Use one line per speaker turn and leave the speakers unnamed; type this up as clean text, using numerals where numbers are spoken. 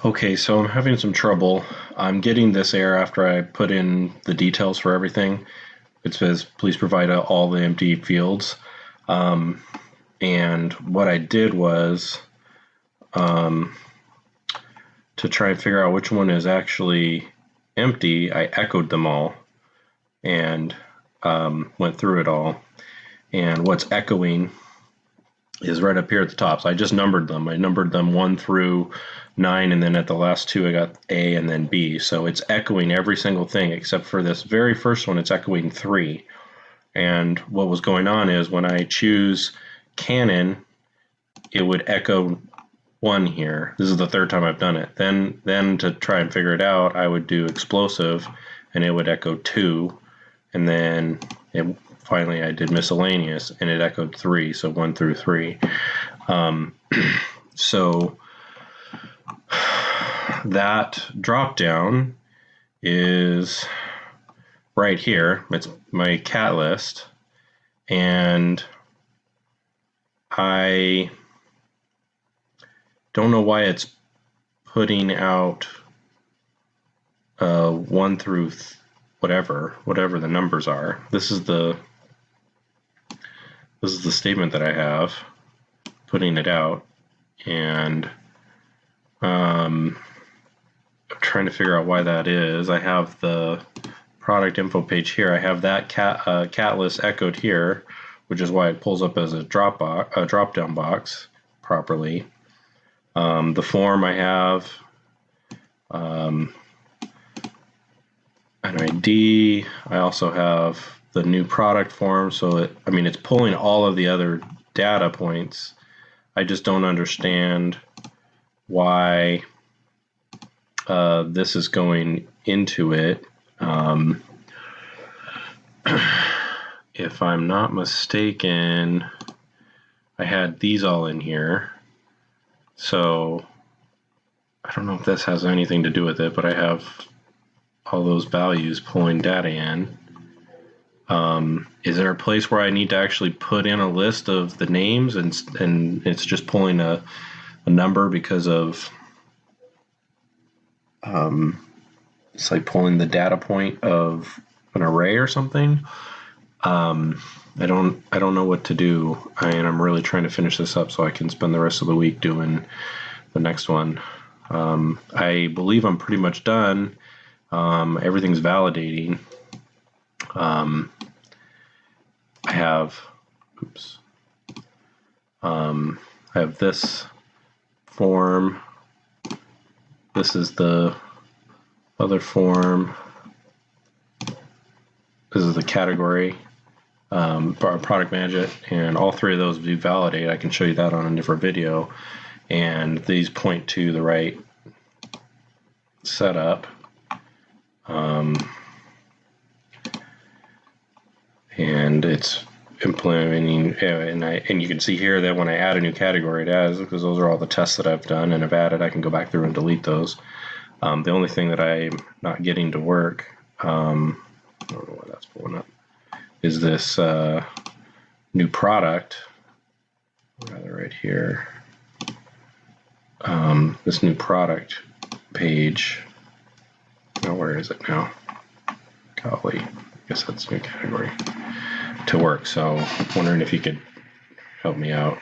Okay, so I'm having some trouble. I'm getting this error after I put in the details for everything. It says, please provide all the empty fields. Um, and what I did was um, to try and figure out which one is actually empty, I echoed them all and went through it all. And what's echoing is right up here at the top. So I just numbered them. I numbered them 1 through 9, and then at the last two I got A and then B. So it's echoing every single thing except for this very first one, it's echoing 3. And what was going on is when I choose Canon, it would echo 1 here. This is the third time I've done it. Then to try and figure it out, I would do explosive and it would echo 2, and then finally I did miscellaneous and it echoed 3, so 1 through 3. So that drop down is right here. It's my cat list, and I don't know why it's putting out 1 through whatever the numbers are. This is the statement that I have putting it out, and I'm trying to figure out why that is. I have the product info page here. I have that cat list echoed here, which is why it pulls up as a drop down box properly. The form I have an ID. I also have the new product form, so it's pulling all of the other data points. I just don't understand why this is going into it. If I'm not mistaken, I had these all in here. So I don't know if this has anything to do with it, but I have all those values pulling data in. Is there a place where I need to actually put in a list of the names and it's just pulling a number because of it's like pulling the data point of an array or something? I don't know what to do, and I'm really trying to finish this up so I can spend the rest of the week doing the next one. I believe I'm pretty much done. Everything's validating. I have this form. This is the other form. This is the category, product management, and all three of those do validate. I can show you that on a different video, and these point to the right setup. And it's implementing, and you can see here that when I add a new category, it adds, because those are all the tests that I've done and have added. I can go back through and delete those. The only thing that I'm not getting to work, I don't know why that's pulling up, is this new product, rather right here. This new product page. Oh, where is it now? Golly, I guess that's new category to work. So I'm wondering if you could help me out.